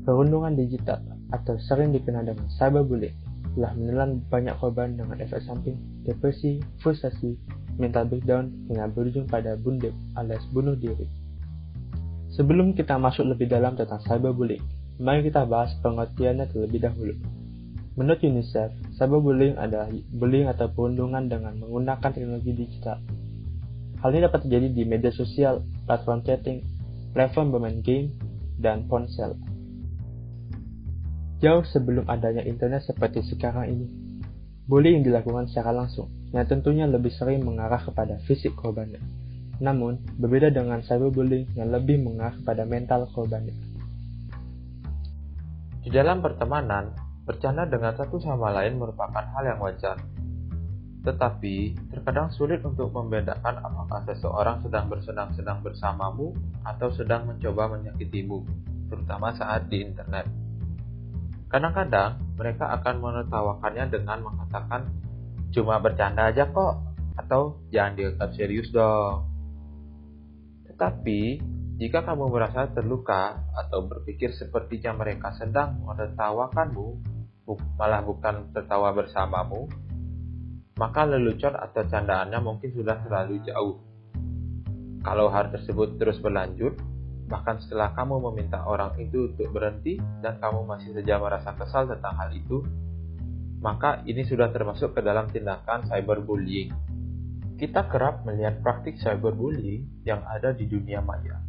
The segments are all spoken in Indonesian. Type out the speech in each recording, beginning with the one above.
Perundungan digital atau sering dikenal dengan cyberbullying telah menelan banyak korban dengan efek samping, depresi, frustasi, mental breakdown, hingga berujung pada bundem alias bunuh diri. Sebelum kita masuk lebih dalam tentang cyberbullying, mari kita bahas pengertiannya terlebih dahulu. Menurut UNICEF, cyberbullying adalah bullying atau perundungan dengan menggunakan teknologi digital. Hal ini dapat terjadi di media sosial, platform chatting, platform bermain game, dan ponsel. Jauh sebelum adanya internet seperti sekarang ini, bullying dilakukan secara langsung, yang tentunya lebih sering mengarah kepada fisik korbannya. Namun, berbeda dengan cyberbullying yang lebih mengarah kepada mental korbannya. Di dalam pertemanan, bercanda dengan satu sama lain merupakan hal yang wajar. Tetapi, terkadang sulit untuk membedakan apakah seseorang sedang bersenang-senang bersamamu atau sedang mencoba menyakitimu, terutama saat di internet. Kadang-kadang, mereka akan menertawakannya dengan mengatakan, "Cuma bercanda aja kok," atau "Jangan dianggap serius dong." Tetapi, jika kamu merasa terluka atau berpikir sepertinya mereka sedang menertawakanmu, malah bukan tertawa bersamamu, maka lelucon atau candaannya mungkin sudah terlalu jauh. Kalau hal tersebut terus berlanjut, bahkan setelah kamu meminta orang itu untuk berhenti dan kamu masih saja merasa kesal tentang hal itu, maka ini sudah termasuk ke dalam tindakan cyberbullying. Kita kerap melihat praktik cyberbullying yang ada di dunia maya,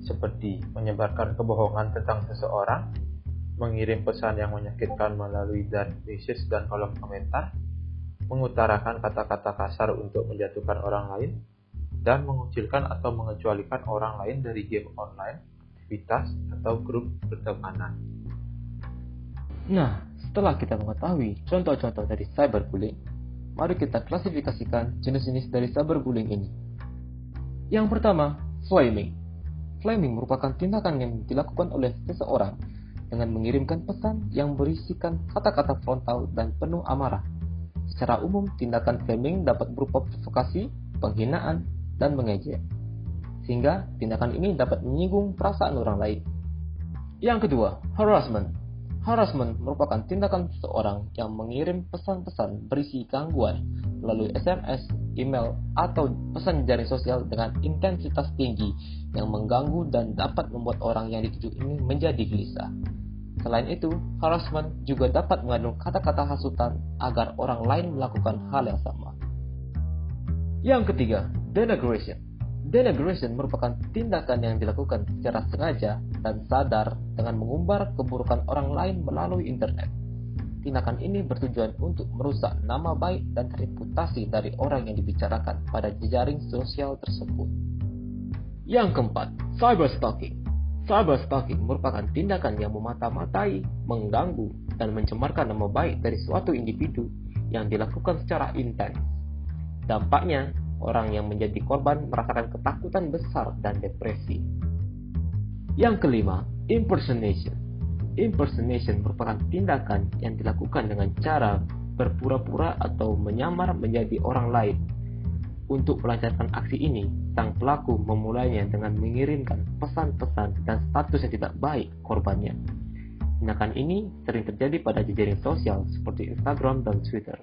seperti menyebarkan kebohongan tentang seseorang, mengirim pesan yang menyakitkan melalui message dan kolom komentar, mengutarakan kata-kata kasar untuk menjatuhkan orang lain, dan mengucilkan atau mengecualikan orang lain dari game online, aktivitas, atau grup pertemanan. Nah, setelah kita mengetahui contoh-contoh dari cyberbullying, mari kita klasifikasikan jenis-jenis dari cyberbullying ini. Yang pertama, flaming. Flaming merupakan tindakan yang dilakukan oleh seseorang dengan mengirimkan pesan yang berisikan kata-kata frontal dan penuh amarah. Secara umum, tindakan flaming dapat berupa provokasi, penghinaan, dan mengejek, sehingga tindakan ini dapat menyinggung perasaan orang lain. Yang kedua, harassment. Harassment merupakan tindakan seseorang yang mengirim pesan-pesan berisi gangguan melalui SMS, email, atau pesan jaring sosial dengan intensitas tinggi yang mengganggu dan dapat membuat orang yang dituju ini menjadi gelisah. Selain itu, harassment juga dapat mengandung kata-kata hasutan agar orang lain melakukan hal yang sama. Yang ketiga, denigration. Denigration merupakan tindakan yang dilakukan secara sengaja dan sadar dengan mengumbar keburukan orang lain melalui internet. Tindakan ini bertujuan untuk merusak nama baik dan reputasi dari orang yang dibicarakan pada jejaring sosial tersebut. Yang keempat, cyberstalking. Cyberstalking merupakan tindakan yang memata-matai, mengganggu, dan mencemarkan nama baik dari suatu individu yang dilakukan secara intens. Dampaknya, orang yang menjadi korban merasakan ketakutan besar dan depresi. Yang kelima, impersonation. Impersonation merupakan tindakan yang dilakukan dengan cara berpura-pura atau menyamar menjadi orang lain. Untuk melancarkan aksi ini, sang pelaku memulainya dengan mengirimkan pesan-pesan dan status yang tidak baik korbannya. Tindakan ini sering terjadi pada jejaring sosial seperti Instagram dan Twitter.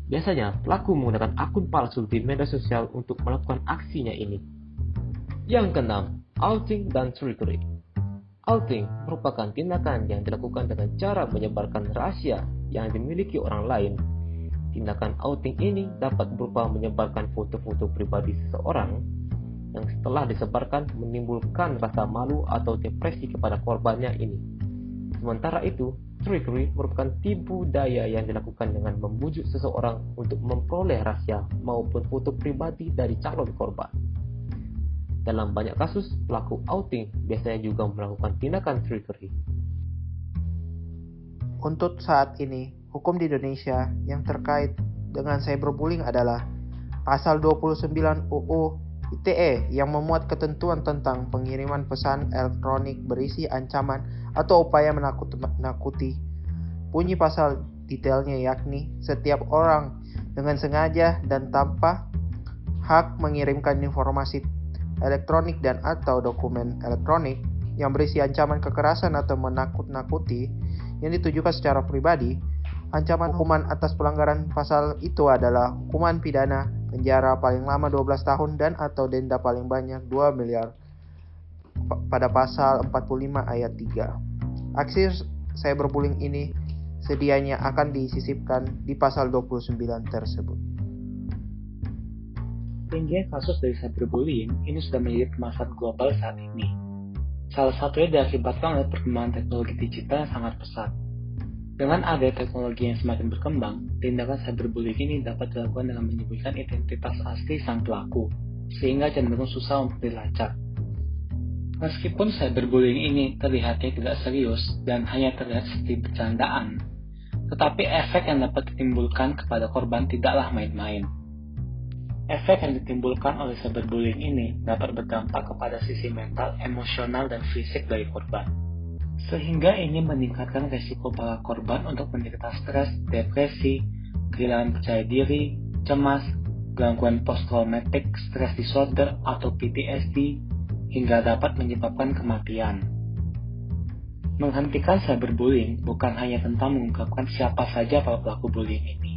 Biasanya, pelaku menggunakan akun palsu di media sosial untuk melakukan aksinya ini. Yang keenam, outing dan trickery. Outing merupakan tindakan yang dilakukan dengan cara menyebarkan rahasia yang dimiliki orang lain. Tindakan outing ini dapat berupa menyebarkan foto-foto pribadi seseorang yang setelah disebarkan menimbulkan rasa malu atau depresi kepada korbannya ini. Sementara itu, trickery merupakan tipu daya yang dilakukan dengan membujuk seseorang untuk memperoleh rahasia maupun foto pribadi dari calon korban. Dalam banyak kasus, pelaku outing biasanya juga melakukan tindakan trickery. Untuk saat ini, hukum di Indonesia yang terkait dengan cyberbullying adalah Pasal 29 UU ITE yang memuat ketentuan tentang pengiriman pesan elektronik berisi ancaman atau upaya menakuti. Bunyi pasal detailnya yakni setiap orang dengan sengaja dan tanpa hak mengirimkan informasi elektronik dan atau dokumen elektronik yang berisi ancaman kekerasan atau menakut-nakuti yang ditujukan secara pribadi, ancaman hukuman atas pelanggaran pasal itu adalah hukuman pidana, penjara paling lama 12 tahun dan atau denda paling banyak 2 miliar pada pasal 45 ayat 3. Aksi cyberbullying ini sedianya akan disisipkan di pasal 29 tersebut. Tingginya kasus dari cyberbullying ini sudah menjadi permasalahan global saat ini. Salah satunya diakibatkan oleh perkembangan teknologi digital yang sangat pesat. Dengan adanya teknologi yang semakin berkembang, tindakan cyberbullying ini dapat dilakukan dengan menyembunyikan identitas asli sang pelaku, sehingga cenderung susah untuk dilacak. Meskipun cyberbullying ini terlihatnya tidak serius dan hanya terlihat seperti bercandaan, tetapi efek yang dapat ditimbulkan kepada korban tidaklah main-main. Efek yang ditimbulkan oleh cyberbullying ini dapat berdampak kepada sisi mental, emosional, dan fisik dari korban. Sehingga ini meningkatkan resiko para korban untuk menderita stres, depresi, kehilangan percaya diri, cemas, gangguan post-traumatic stress disorder atau PTSD, hingga dapat menyebabkan kematian. Menghentikan cyberbullying bukan hanya tentang mengungkapkan siapa saja para pelaku bullying ini,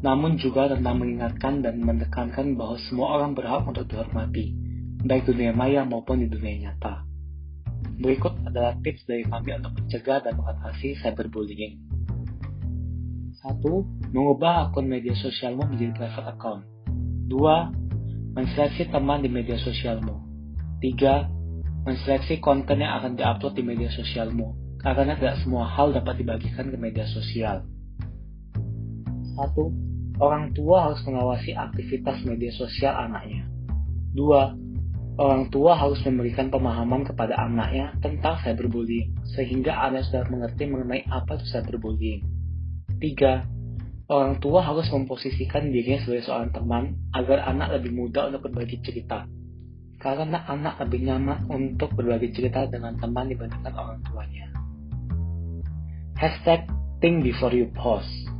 namun juga tentang mengingatkan dan menekankan bahwa semua orang berhak untuk dihormati, baik di dunia maya maupun di dunia nyata. Berikut adalah tips dari kami untuk mencegah dan mengatasi cyberbullying. 1. Mengubah akun media sosialmu menjadi private account. 2. Menseleksi teman di media sosialmu. 3. Menseleksi konten yang akan diupload di media sosialmu, karena tidak semua hal dapat dibagikan ke media sosial. 1. Orang tua harus mengawasi aktivitas media sosial anaknya. 2. Orang tua harus memberikan pemahaman kepada anaknya tentang cyberbullying, sehingga anak sudah mengerti mengenai apa itu cyberbullying. 3. Orang tua harus memposisikan dirinya sebagai seorang teman agar anak lebih mudah untuk berbagi cerita, karena anak lebih nyaman untuk berbagi cerita dengan teman dibandingkan orang tuanya. #think before you post.